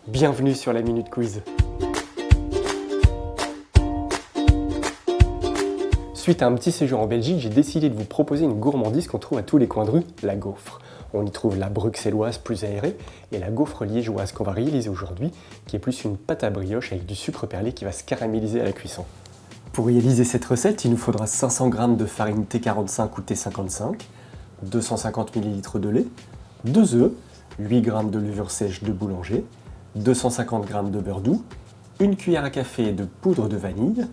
Bienvenue sur la Minute Quiz. Suite à un petit séjour en Belgique, j'ai décidé de vous proposer une gourmandise qu'on trouve à tous les coins de rue, la gaufre. On y trouve la bruxelloise plus aérée et la gaufre liégeoise qu'on va réaliser aujourd'hui, qui est plus une pâte à brioche avec du sucre perlé qui va se caraméliser à la cuisson. Pour réaliser cette recette, il nous faudra 500 g de farine T45 ou T55, 250 ml de lait, 2 œufs, 8 g de levure sèche de boulanger, 250 g de beurre doux, une cuillère à café de poudre de vanille,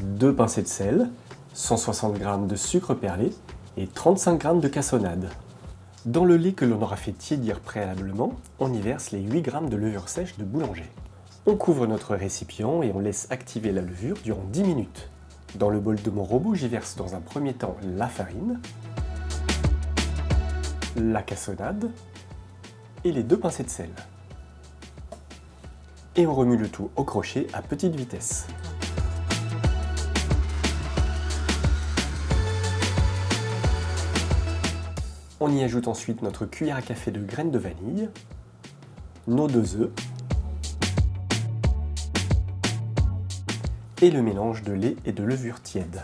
2 pincées de sel, 160 g de sucre perlé et 35 g de cassonade. Dans le lait que l'on aura fait tiédir préalablement, on y verse les 8 g de levure sèche de boulanger. On couvre notre récipient et on laisse activer la levure durant 10 minutes. Dans le bol de mon robot, j'y verse dans un premier temps la farine, la cassonade et les 2 pincées de sel. Et on remue le tout au crochet à petite vitesse. On y ajoute ensuite notre cuillère à café de graines de vanille, nos 2 œufs et le mélange de lait et de levure tiède.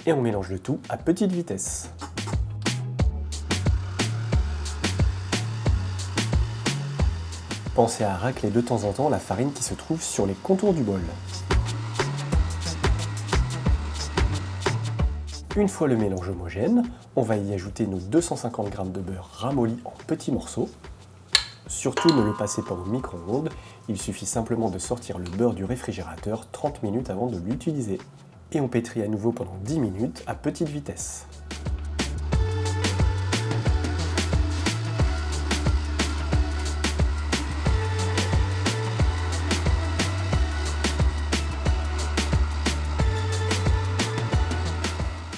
Et on mélange le tout à petite vitesse. Pensez à racler de temps en temps la farine qui se trouve sur les contours du bol. Une fois le mélange homogène, on va y ajouter nos 250 g de beurre ramolli en petits morceaux. Surtout ne le passez pas au micro-ondes, il suffit simplement de sortir le beurre du réfrigérateur 30 minutes avant de l'utiliser. Et on pétrit à nouveau pendant 10 minutes à petite vitesse.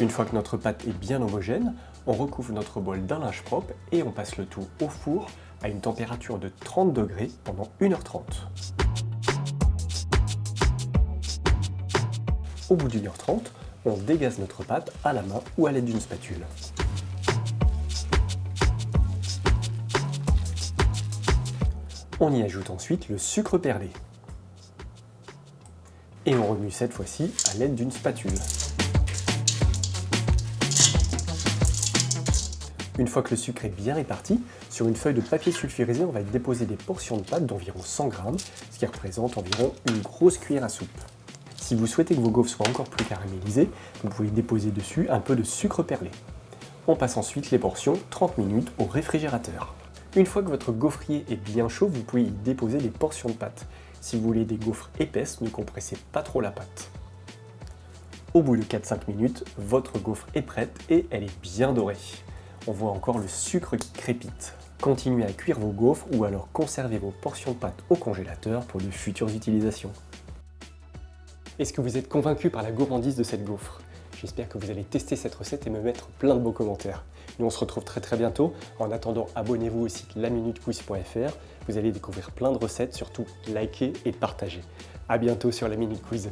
Une fois que notre pâte est bien homogène, on recouvre notre bol d'un linge propre et on passe le tout au four à une température de 30 degrés pendant 1h30. Au bout d'1h30, on dégaze notre pâte à la main ou à l'aide d'une spatule. On y ajoute ensuite le sucre perlé. Et on remue cette fois-ci à l'aide d'une spatule. Une fois que le sucre est bien réparti, sur une feuille de papier sulfurisé, on va déposer des portions de pâte d'environ 100 g, ce qui représente environ une grosse cuillère à soupe. Si vous souhaitez que vos gaufres soient encore plus caramélisées, vous pouvez déposer dessus un peu de sucre perlé. On passe ensuite les portions 30 minutes au réfrigérateur. Une fois que votre gaufrier est bien chaud, vous pouvez y déposer des portions de pâte. Si vous voulez des gaufres épaisses, ne compressez pas trop la pâte. Au bout de 4-5 minutes, votre gaufre est prête et elle est bien dorée. On voit encore le sucre qui crépite. Continuez à cuire vos gaufres ou alors conservez vos portions de pâte au congélateur pour de futures utilisations. Est-ce que vous êtes convaincu par la gourmandise de cette gaufre? J'espère que vous allez tester cette recette et me mettre plein de beaux commentaires. Nous on se retrouve très bientôt. En attendant, abonnez-vous au site laminutquiz.fr. Vous allez découvrir plein de recettes, surtout likez et partagez. A bientôt sur la Minute Quiz.